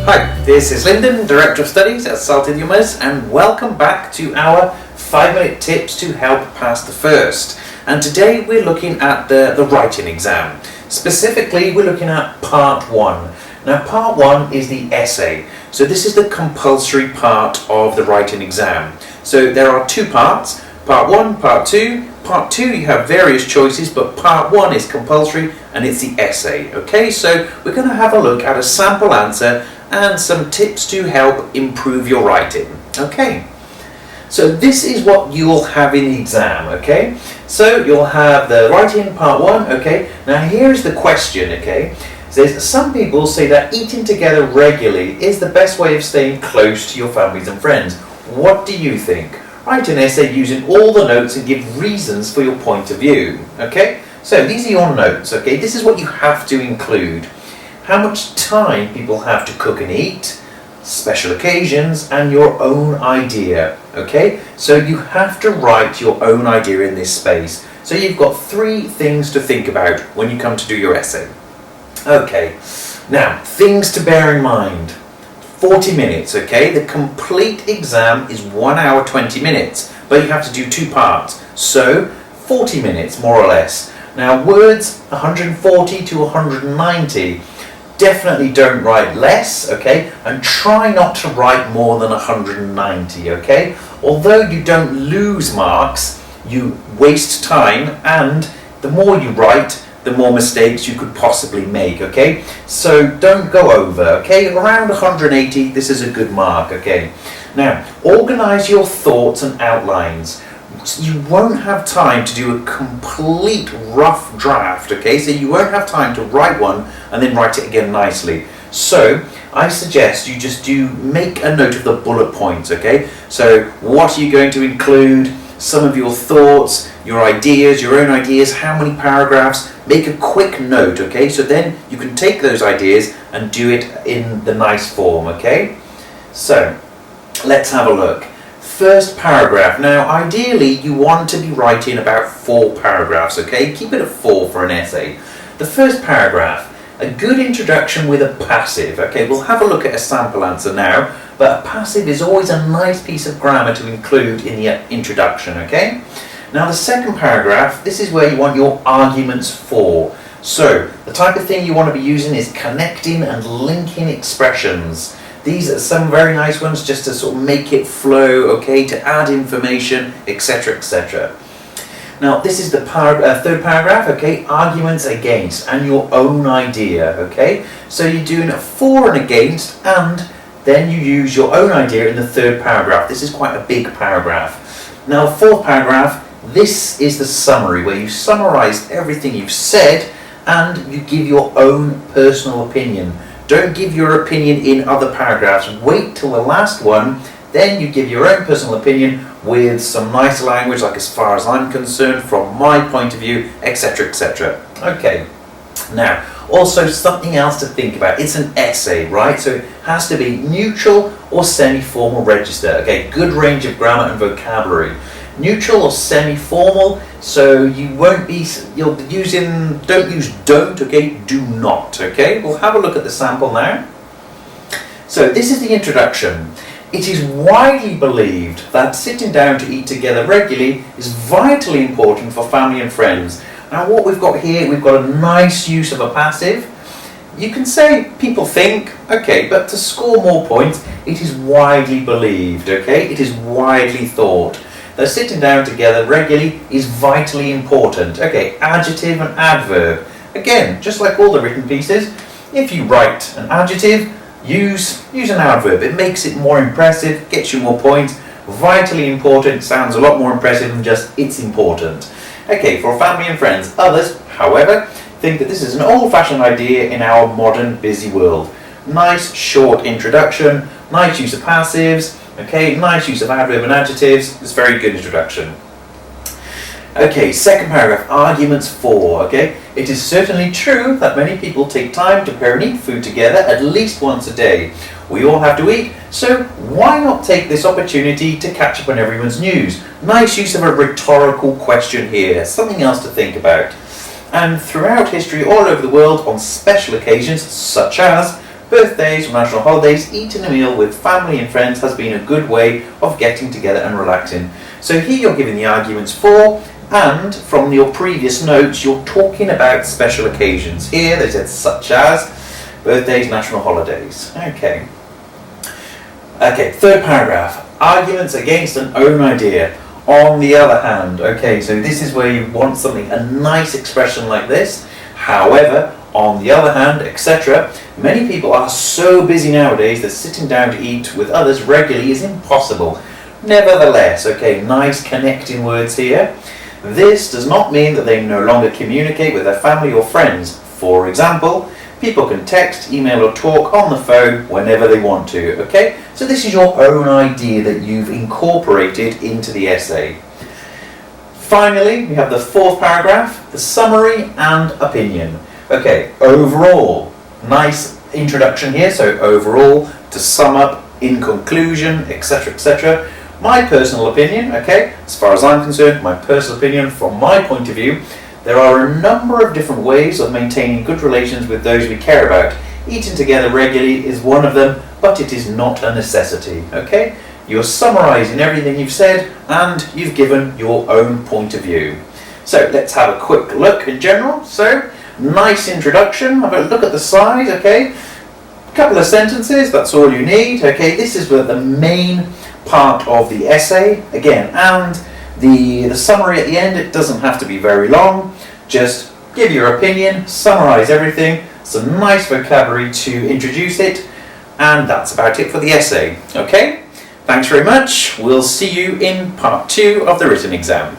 Hi, this is Lyndon, Director of Studies at Salt Idiomes, and welcome back to our 5-minute tips to help pass the first. And today we're looking at the writing exam. Specifically, we're looking at part 1. Now, part 1 is the essay. So this is the compulsory part of the writing exam. So there are two parts, part 1, part 2. Part 2 you have various choices, but part 1 is compulsory and it's the essay. Okay, so we're going to have a look at a sample answer and some tips to help improve your writing. Okay, so this is what you'll have in the exam. Okay, so you'll have the writing part 1. Okay, now here's the question. Okay, it says some people say that eating together regularly is the best way of staying close to your families and friends. What do you think? Write an essay using all the notes and give reasons for your point of view. Okay, so these are your notes. Okay, this is what you have to include. How much time people have to cook and eat, special occasions, and your own idea. Okay, so you have to write your own idea in this space. So you've got 3 things to think about when you come to do your essay. Okay, now things to bear in mind. 40 minutes, okay? The complete exam is 1 hour 20 minutes, but you have to do 2 parts. So 40 minutes more or less. Now words 140 to 190. Definitely don't write less, okay? And try not to write more than 190, okay? Although you don't lose marks, you waste time, and the more you write, the more mistakes you could possibly make, okay? So don't go over, okay? Around 180, this is a good mark, okay? Now, organize your thoughts and outlines. You won't have time to do a complete rough draft, okay? So you won't have time to write one and then write it again nicely. So I suggest you just make a note of the bullet points, okay? So what are you going to include? Some of your thoughts, your ideas, your own ideas, how many paragraphs. Make a quick note, okay? So then you can take those ideas and do it in the nice form, okay? So let's have a look. First paragraph. Now ideally you want to be writing about 4 paragraphs, okay? Keep it at 4 for an essay. The first paragraph, a good introduction with a passive. Okay, we'll have a look at a sample answer now, but a passive is always a nice piece of grammar to include in the introduction, okay? Now the second paragraph, this is where you want your arguments for. So the type of thing you want to be using is connecting and linking expressions. These are some very nice ones just to sort of make it flow, okay, to add information, etc., etc. Now this is the third paragraph, okay, arguments against and your own idea, okay. So you're doing a for and against, and then you use your own idea in the third paragraph. This is quite a big paragraph. Now the fourth paragraph, this is the summary where you summarize everything you've said and you give your own personal opinion. Don't give your opinion in other paragraphs. Wait till the last one, then you give your own personal opinion with some nice language, like as far as I'm concerned, from my point of view, etc., etc. Okay, now also something else to think about. It's an essay, right? So it has to be neutral or semi-formal register. Okay, good range of grammar and vocabulary. Neutral or semi-formal, so you won't be, you'll be using, don't use don't, okay, do not, okay? We'll have a look at the sample now. So this is the introduction. It is widely believed that sitting down to eat together regularly is vitally important for family and friends. Now what we've got here, we've got a nice use of a passive. You can say people think, okay, but to score more points, it is widely believed, okay? It is widely thought that sitting down together regularly is vitally important. Okay, adjective and adverb. Again, just like all the written pieces, if you write an adjective, use an adverb. It makes it more impressive, gets you more points. Vitally important sounds a lot more impressive than just it's important. Okay, for family and friends. Others, however, think that this is an old-fashioned idea in our modern busy world. Nice short introduction, nice use of passives, okay, nice use of adverb and adjectives. It's a very good introduction. Okay, second paragraph, arguments for, okay. It is certainly true that many people take time to prepare and eat food together at least once a day. We all have to eat, so why not take this opportunity to catch up on everyone's news? Nice use of a rhetorical question here, something else to think about. And throughout history all over the world, on special occasions such as Birthdays or national holidays, eating a meal with family and friends has been a good way of getting together and relaxing. So here you're giving the arguments for, and from your previous notes you're talking about special occasions. Here they said such as birthdays, national holidays. Okay, third paragraph. Arguments against an own idea. On the other hand, okay, so this is where you want something, a nice expression like this. However, on the other hand, etc. Many people are so busy nowadays that sitting down to eat with others regularly is impossible. Nevertheless, okay, nice connecting words here. This does not mean that they no longer communicate with their family or friends. For example, people can text, email or talk on the phone whenever they want to, okay? So this is your own idea that you've incorporated into the essay. Finally, we have the fourth paragraph, the summary and opinion. Okay, overall, nice introduction here, so overall, to sum up, in conclusion, etc., etc. My personal opinion, okay, as far as I'm concerned, my personal opinion from my point of view, there are a number of different ways of maintaining good relations with those we care about. Eating together regularly is one of them, but it is not a necessity, okay? You're summarising everything you've said and you've given your own point of view. So let's have a quick look in general. So, nice introduction, have a look at the side, okay? Couple of sentences, that's all you need, okay? This is the main part of the essay, again, and the summary at the end, it doesn't have to be very long. Just give your opinion, summarise everything, some nice vocabulary to introduce it, and that's about it for the essay, okay? Thanks very much, we'll see you in part 2 of the written exam.